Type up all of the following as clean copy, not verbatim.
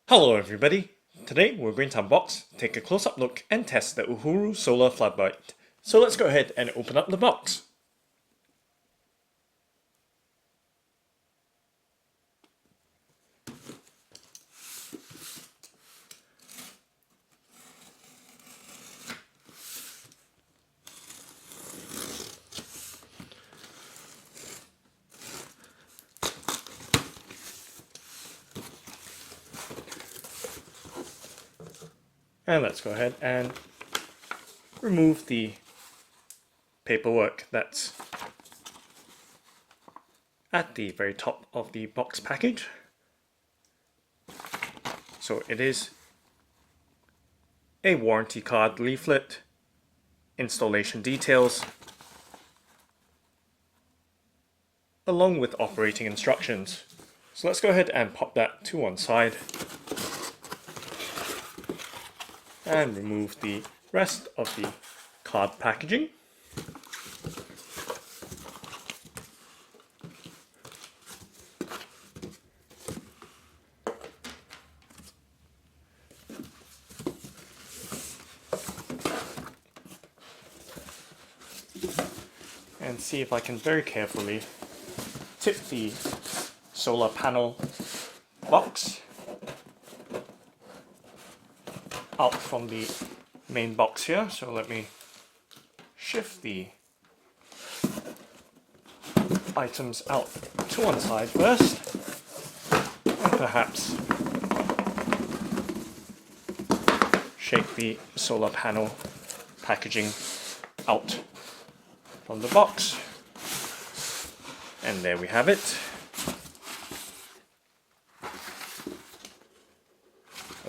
Hello everybody! Today we're going to unbox, take a close-up look and test the Uhuru Solar Floodlight. So let's go ahead and open up the box. And let's go ahead and remove the paperwork that's at the very top of the box package. So it is a warranty card leaflet, installation details, along with operating instructions. So let's go ahead and pop that to one side and remove the rest of the card packaging. And see if I can very carefully tip the solar panel box out from the main box here. So let me shift the items out to one side first, and perhaps shake the solar panel packaging out from the box. And there we have it.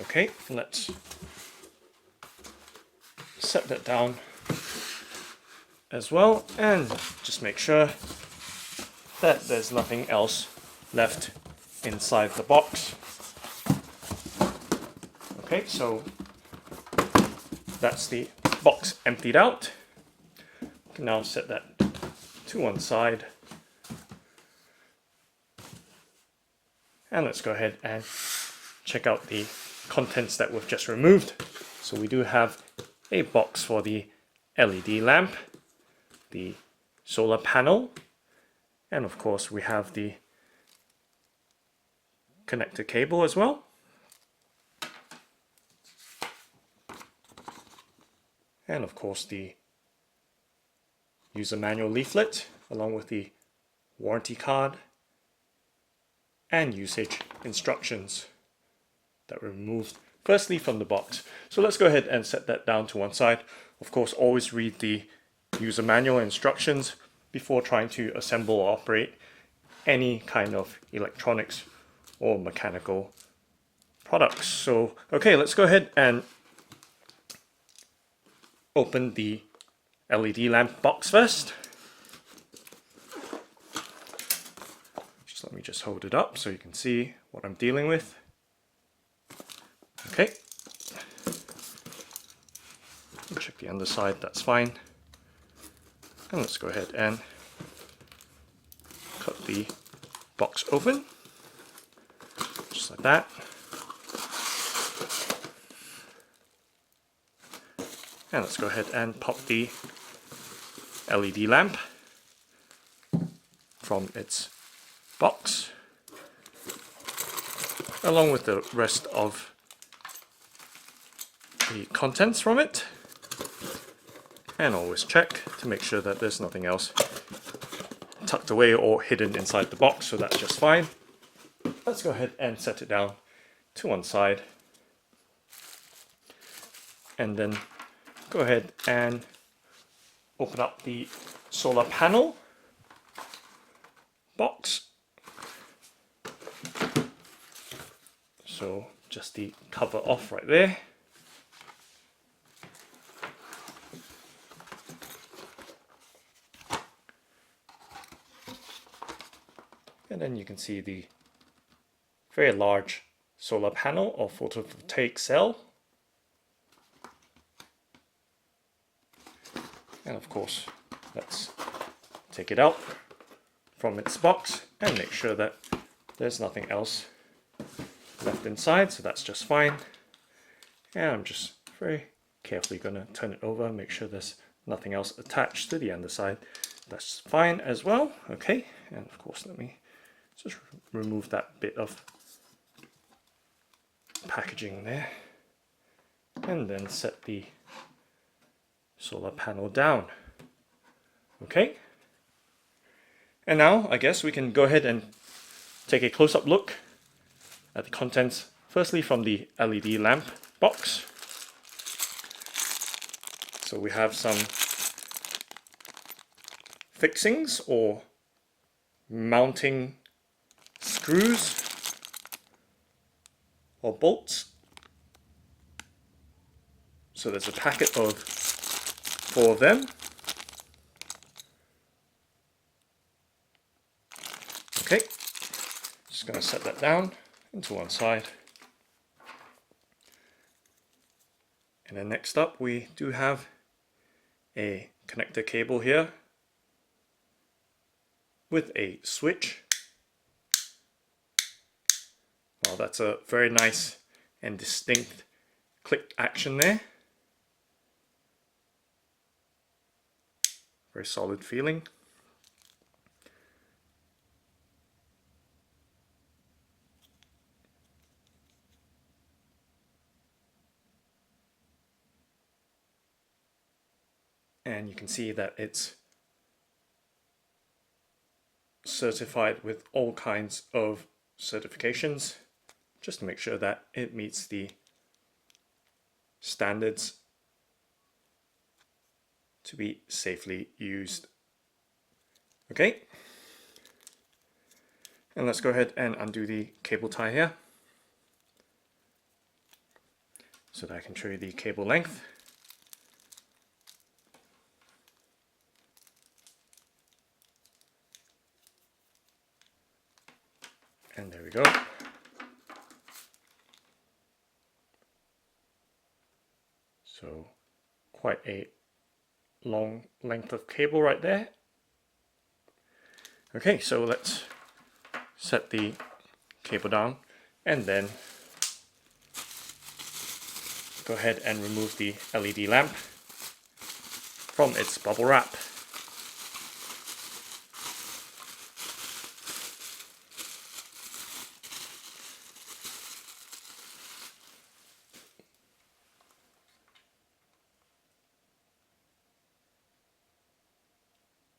Okay, let's set that down as well and just make sure that there's nothing else left inside the box. Okay, so that's the box emptied out. Can now set that to one side. And let's go ahead and check out the contents that we've just removed. So we do have a box for the LED lamp, the solar panel, and of course we have the connector cable as well. And of course the user manual leaflet along with the warranty card and usage instructions that were removed firstly from the box. So let's go ahead and set that down to one side. Of course, always read the user manual instructions before trying to assemble or operate any kind of electronics or mechanical products. So okay, let's go ahead and open the LED lamp box first. Let me just hold it up so you can see what I'm dealing with. Okay. Check the underside, that's fine. And let's go ahead and cut the box open. Just like that. And let's go ahead and pop the LED lamp from its box along with the rest of the contents from it, and always check to make sure that there's nothing else tucked away or hidden inside the box, so that's just fine. Let's go ahead and set it down to one side and then go ahead and open up the solar panel box. So just the cover off right there. And then you can see the very large solar panel or photovoltaic cell. And of course, let's take it out from its box and make sure that there's nothing else left inside, so that's just fine. And I'm just very carefully going to turn it over, make sure there's nothing else attached to the underside. That's fine as well. Okay, and of course let me just remove that bit of packaging there, and then set the solar panel down. Okay, and now I guess we can go ahead and take a close-up look at the contents, firstly from the LED lamp box. So we have some fixings or mounting screws or bolts. So there's a packet of 4 of them. Okay, just going to set that down into one side. And then next up we do have a connector cable here with a switch. Well, that's a very nice and distinct click action there. Very solid feeling. And you can see that it's certified with all kinds of certifications, just to make sure that it meets the standards to be safely used. Okay, and let's go ahead and undo the cable tie here so that I can show you the cable length. And there we go. So quite a long length of cable right there. Okay, so let's set the cable down and then go ahead and remove the LED lamp from its bubble wrap.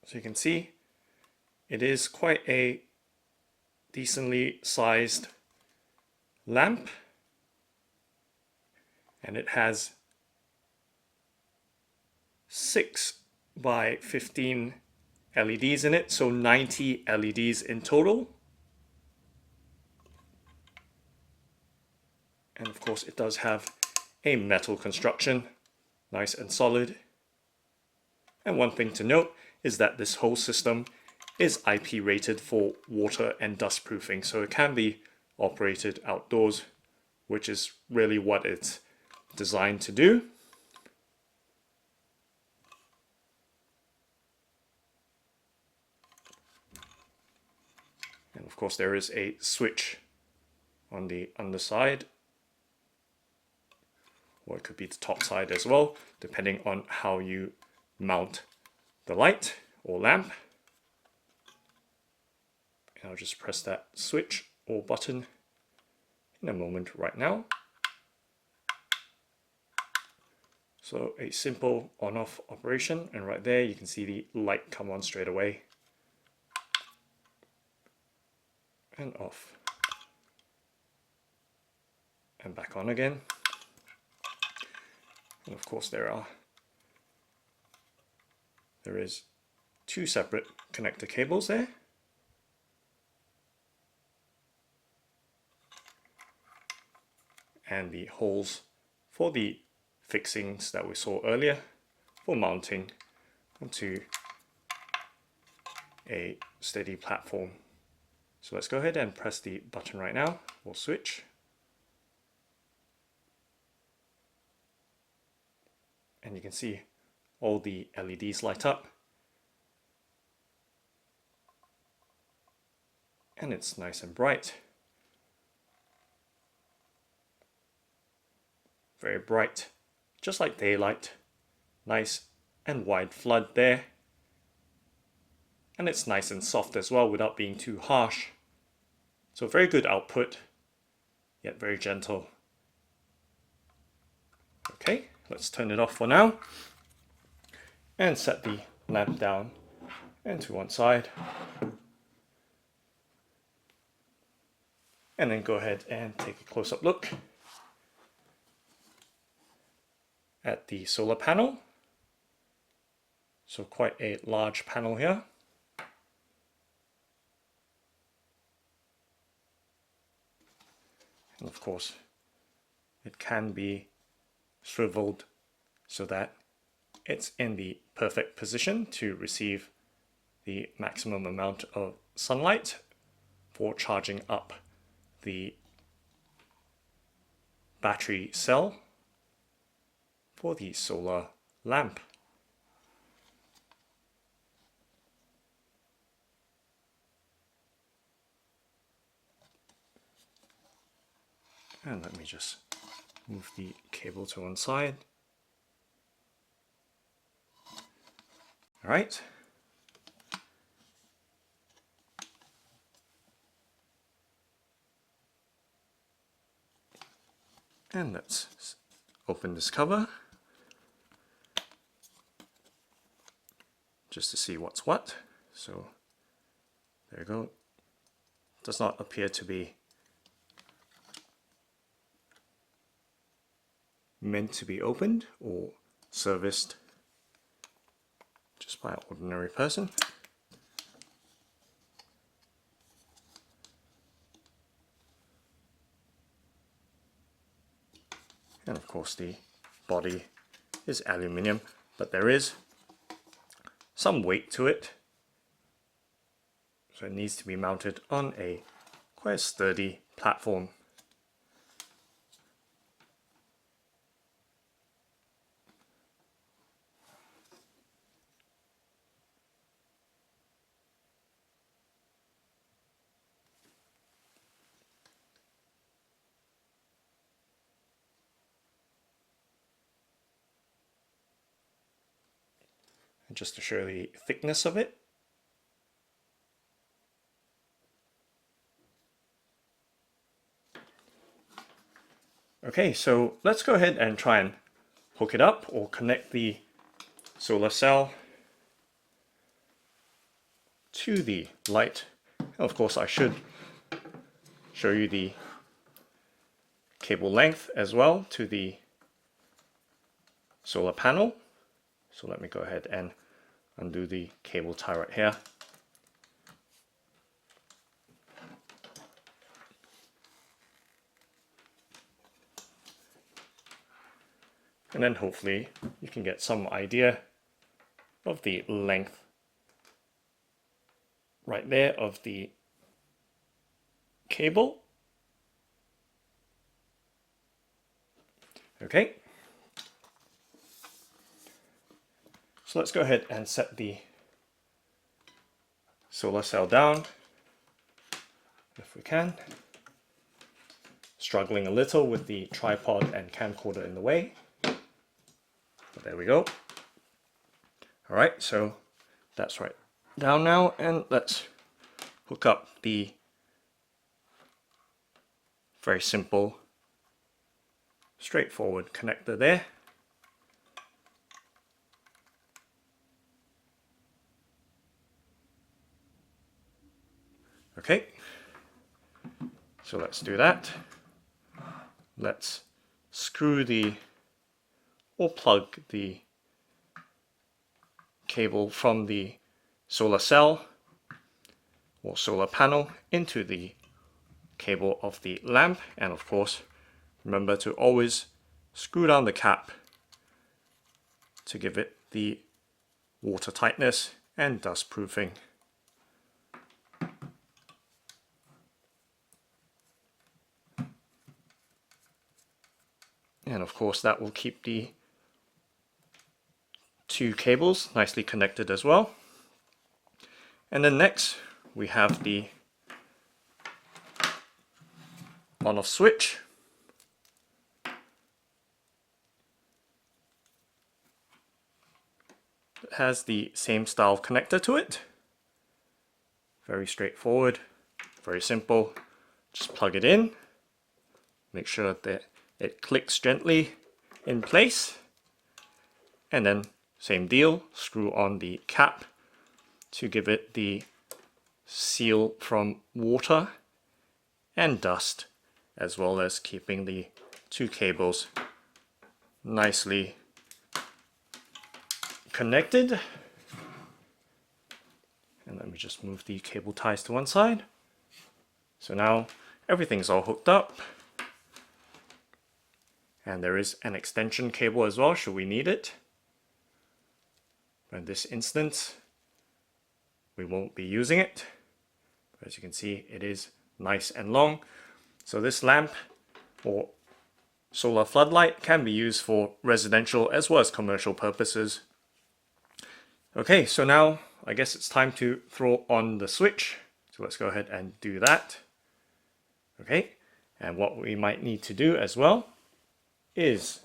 So you can see it is quite a decently sized lamp, and it has 6 by 15 LEDs in it, so 90 LEDs in total. And of course it does have a metal construction, nice and solid. And one thing to note is that this whole system is IP rated for water and dust proofing, so it can be operated outdoors, which is really what it's designed to do. And of course there is a switch on the underside, or it could be the top side as well, depending on how you mount the light or lamp. And I'll just press that switch or button in a moment right now. So a simple on-off operation, and right there you can see the light come on straight away and off and back on again. And of course there is 2 separate connector cables there. And the holes for the fixings that we saw earlier for mounting onto a steady platform. So let's go ahead and press the button right now, or switch. And you can see all the LEDs light up. And it's nice and bright. very bright, just like daylight. Nice and wide flood there. And it's nice and soft as well without being too harsh. So very good output, yet very gentle. Okay, let's turn it off for now and set the lamp down and to one side. And then go ahead and take a close-up look at the solar panel. So quite a large panel here. And of course, it can be swiveled so that it's in the perfect position to receive the maximum amount of sunlight for charging up the battery cell for the solar lamp. And let me just move the cable to one side. All right. And let's open this cover just to see what's what. So there you go. Does not appear to be meant to be opened or serviced just by an ordinary person. And of course the body is aluminium, but there is some weight to it. So it needs to be mounted on a quite sturdy platform. And just to show the thickness of it. Okay, so let's go ahead and try and hook it up or connect the solar cell to the light. And of course, I should show you the cable length as well to the solar panel. So let me go ahead and undo the cable tie right here. And then hopefully you can get some idea of the length right there of the cable. Okay. So let's go ahead and set the solar cell down if we can. Struggling a little with the tripod and camcorder in the way. But there we go. Alright, so that's right down now, and let's hook up the very simple, straightforward connector there. Okay, so let's do that. Let's screw the, or plug the cable from the solar cell or solar panel into the cable of the lamp, and of course remember to always screw down the cap to give it the water tightness and dust proofing. And of course that will keep the two cables nicely connected as well. And then next we have the on-off switch. has the same style connector to it. Very straightforward, very simple. Just plug it in, make sure that it clicks gently in place, and then same deal, screw on the cap to give it the seal from water and dust, as well as keeping the two cables nicely connected. And let me just move the cable ties to one side. So now everything's all hooked up. And there is an extension cable as well, should we need it. In this instance, we won't be using it. As you can see, it is nice and long. So this lamp or solar floodlight can be used for residential as well as commercial purposes. Okay, so now I guess it's time to throw on the switch. So let's go ahead and do that. Okay, and what we might need to do as well is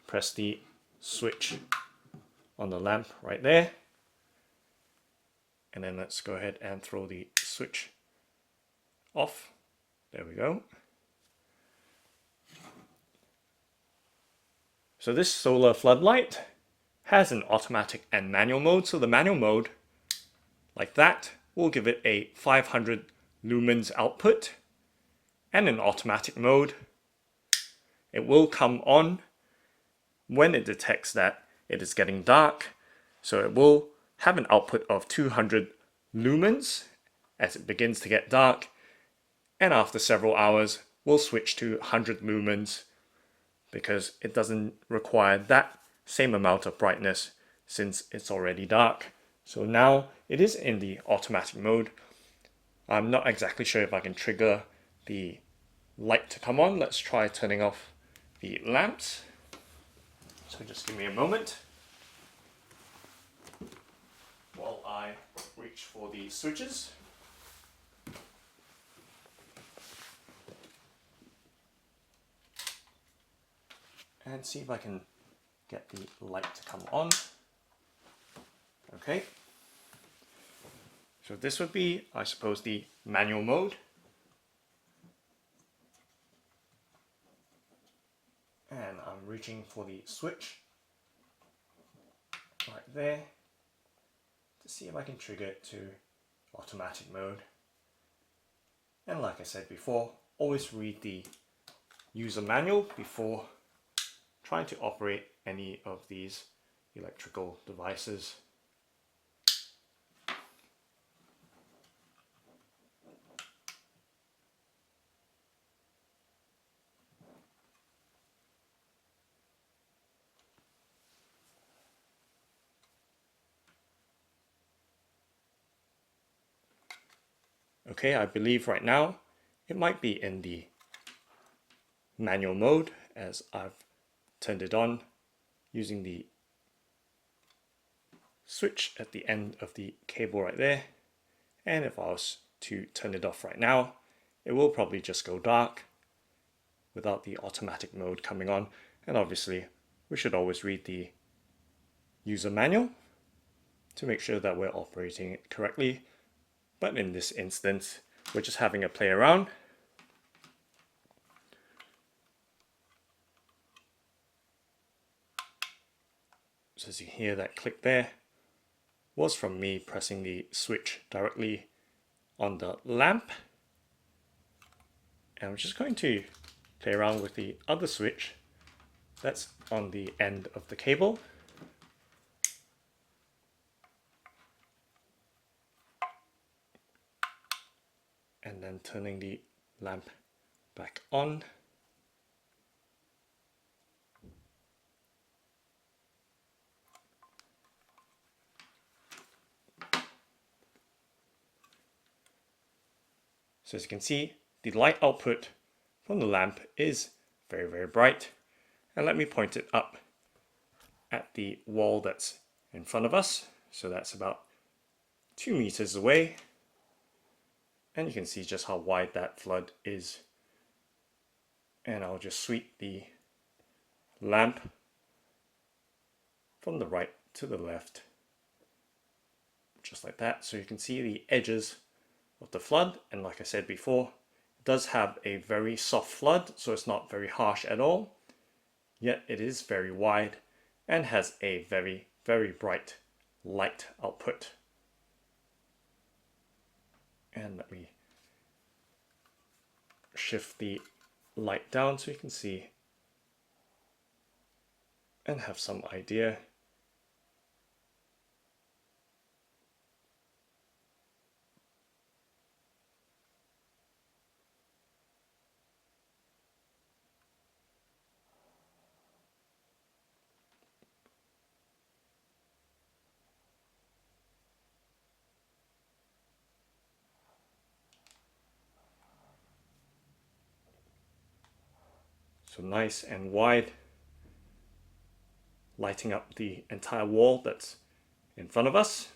press the switch on the lamp right there. And then let's go ahead and throw the switch off. There we go. So this solar floodlight has an automatic and manual mode. So the manual mode, like that, will give it a 500 lumens output. And in automatic mode, it will come on when it detects that it is getting dark. So it will have an output of 200 lumens as it begins to get dark. And after several hours, we'll switch to 100 lumens because it doesn't require that same amount of brightness since it's already dark. So now it is in the automatic mode. I'm not exactly sure if I can trigger the light to come on. Let's try turning off the lamps. So just give me a moment while I reach for the switches. And see if I can get the light to come on. Okay. So this would be, I suppose, the manual mode. And I'm reaching for the switch right there to see if I can trigger it to automatic mode. And like I said before, always read the user manual before trying to operate any of these electrical devices. Okay, I believe right now it might be in the manual mode as I've turned it on using the switch at the end of the cable right there. And if I was to turn it off right now, it will probably just go dark without the automatic mode coming on. And obviously we should always read the user manual to make sure that we're operating it correctly. But in this instance, we're just having a play around. So as you hear that click there, was from me pressing the switch directly on the lamp. And I'm just going to play around with the other switch that's on the end of the cable. And then turning the lamp back on. So as you can see, the light output from the lamp is very, very bright. And let me point it up at the wall that's in front of us. So that's about 2 meters away. And you can see just how wide that flood is. And I'll just sweep the lamp from the right to the left, just like that. So you can see the edges of the flood, and like I said before, it does have a very soft flood, so it's not very harsh at all, yet it is very wide and has a very, very bright light output. And let me shift the light down so you can see and have some idea. So nice and wide, lighting up the entire wall that's in front of us.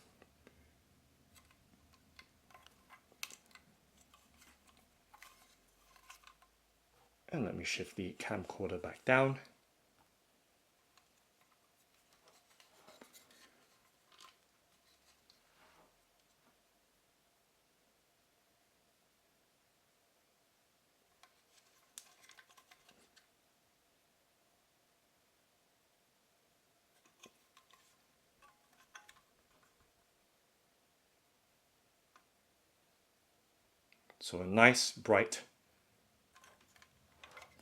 And let me shift the camcorder back down. So a nice bright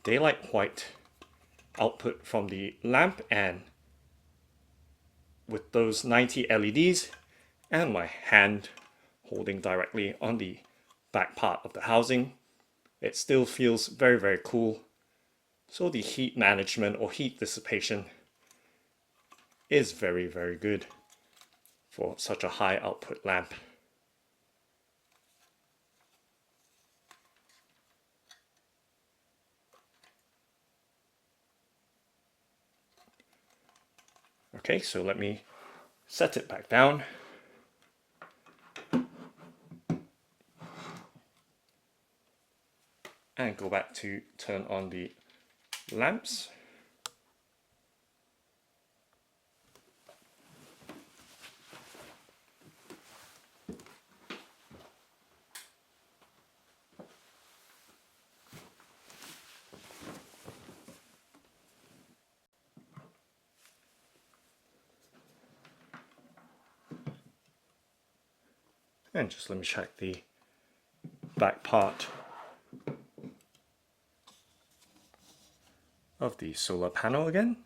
daylight white output from the lamp, and with those 90 LEDs and my hand holding directly on the back part of the housing, it still feels very, very cool. So the heat management or heat dissipation is very, very good for such a high output lamp. Okay, so let me set it back down. And go back to turn on the lamps. And just let me check the back part of the solar panel again.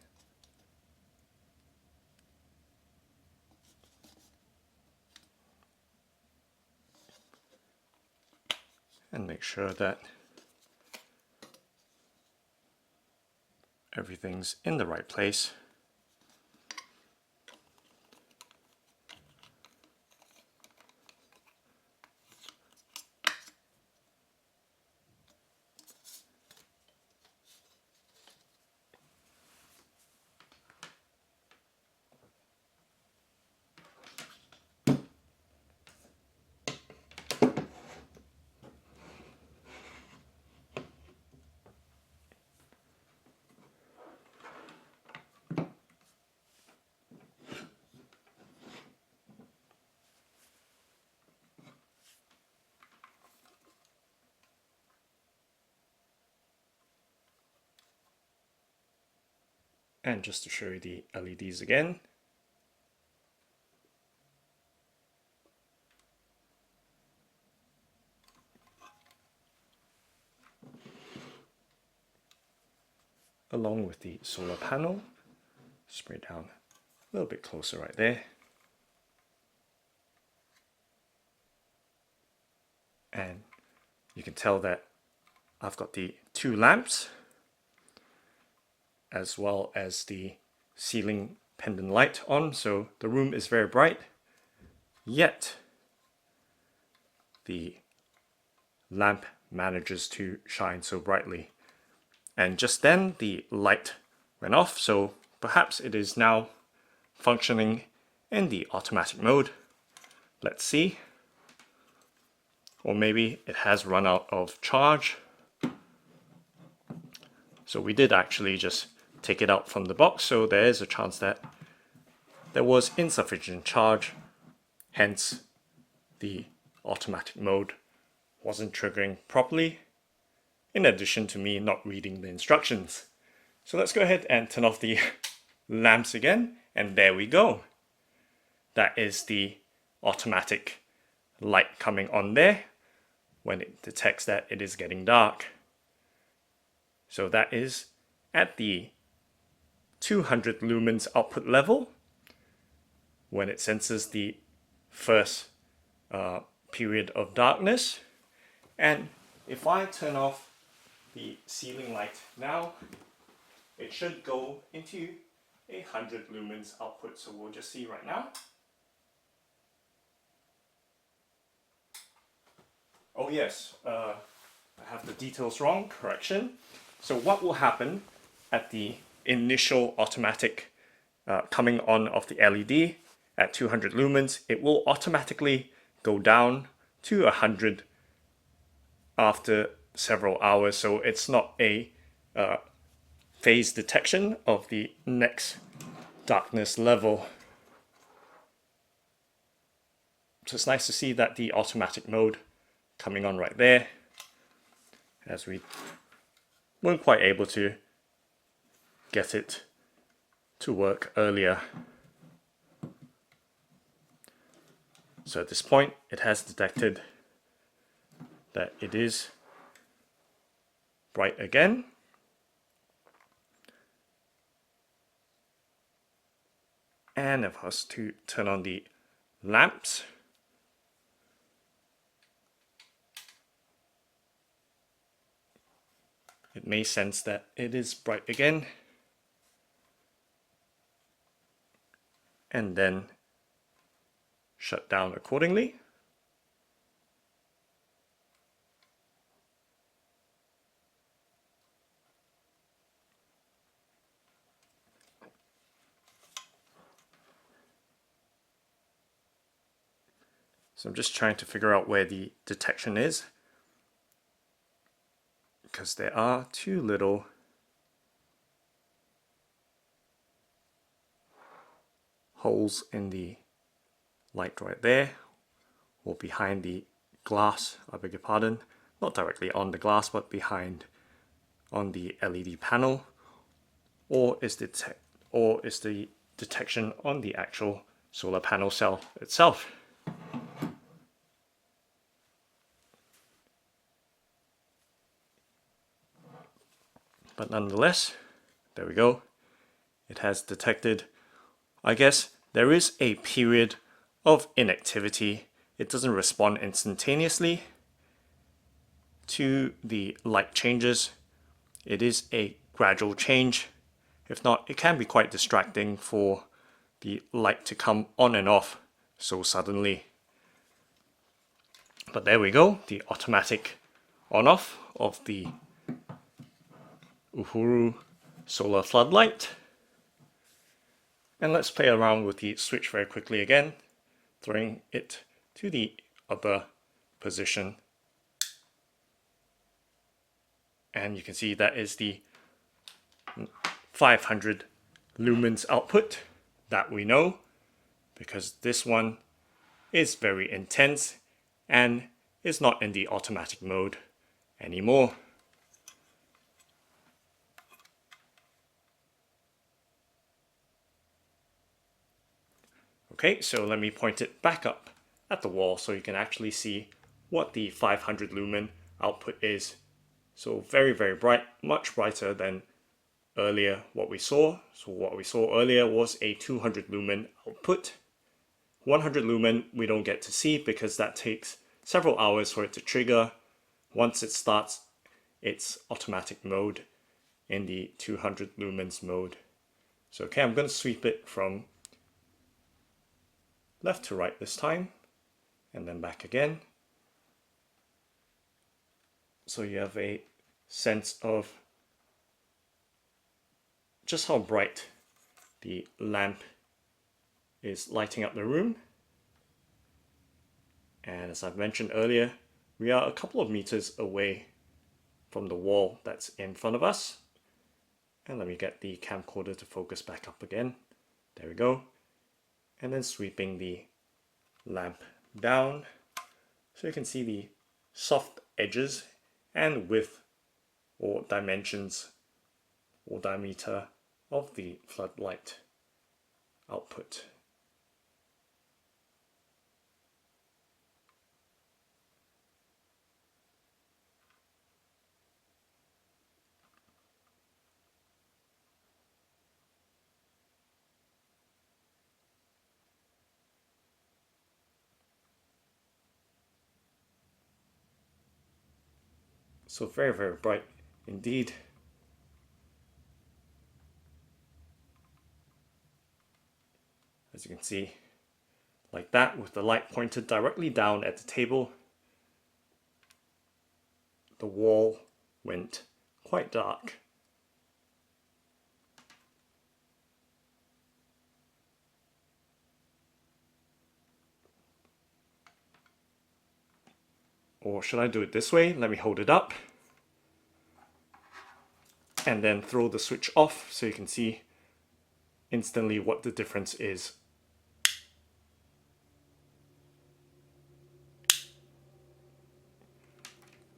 And make sure that everything's in the right place. And just to show you the LEDs again. Along with the solar panel, spray down a little bit closer right there. And you can tell that I've got the two lamps as well as the ceiling pendant light on, so the room is very bright, yet the lamp manages to shine so brightly. And just then the light went off, so perhaps it is now functioning in the automatic mode. Let's see. Or maybe it has run out of charge. So we did actually just take it out from the box, so there is a chance that there was insufficient charge, hence the automatic mode wasn't triggering properly, in addition to me not reading the instructions. So let's go ahead and turn off the lamps again, and there we go. That is the automatic light coming on there when it detects that it is getting dark. So that is at the 200 lumens output level when it senses the first period of darkness. And if I turn off the ceiling light now, it should go into 100 lumens output. So we'll just see right now. Oh yes, I have the details wrong, correction. So what will happen at the initial automatic coming on of the LED at 200 lumens, it will automatically go down to 100 after several hours. So it's not a phase detection of the next darkness level. So it's nice to see that the automatic mode coming on right there, as we weren't quite able to get it to work earlier. So at this point, it has detected that it is bright again. And if I was to turn on the lamps, it may sense that it is bright again, and then shut down accordingly. So I'm just trying to figure out where the detection is, because there are two little holes in the light right there, or behind the glass, I beg your pardon, not directly on the glass but behind on the LED panel, or is the detection on the actual solar panel cell itself. But nonetheless, there we go. It has detected, I guess there is a period of inactivity. It doesn't respond instantaneously to the light changes. It is a gradual change. If not, it can be quite distracting for the light to come on and off so suddenly. But there we go, the automatic on-off of the Uhuru solar floodlight. And let's play around with the switch very quickly again, throwing it to the other position. And you can see that is the 500 lumens output that we know, because this one is very intense and is not in the automatic mode anymore. Okay, so let me point it back up at the wall so you can actually see what the 500 lumen output is. So very, very bright, much brighter than earlier what we saw. So what we saw earlier was a 200 lumen output. 100 lumen we don't get to see because that takes several hours for it to trigger once it starts its automatic mode in the 200 lumens mode. So okay, I'm going to sweep it from left to right this time, and then back again. So you have a sense of just how bright the lamp is lighting up the room. And as I've mentioned earlier, we are a couple of meters away from the wall that's in front of us. And let me get the camcorder to focus back up again. There we go. and then sweeping the lamp down so you can see the soft edges and width or dimensions or diameter of the floodlight output. So very, very bright indeed. As you can see, like that, with the light pointed directly down at the table, the wall went quite dark. Or should I do it this way? Let me hold it up and then throw the switch off so you can see instantly what the difference is.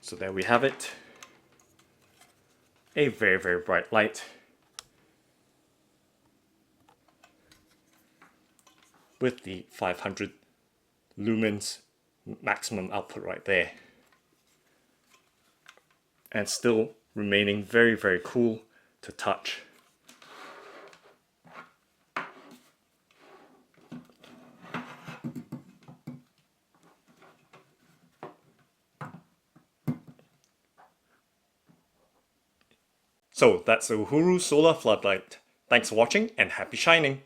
So there we have it. A very, very bright light with the 500 lumens maximum output right there. And still remaining very, very cool to touch. So that's a Uhuru Solar Floodlight. Thanks for watching and happy shining!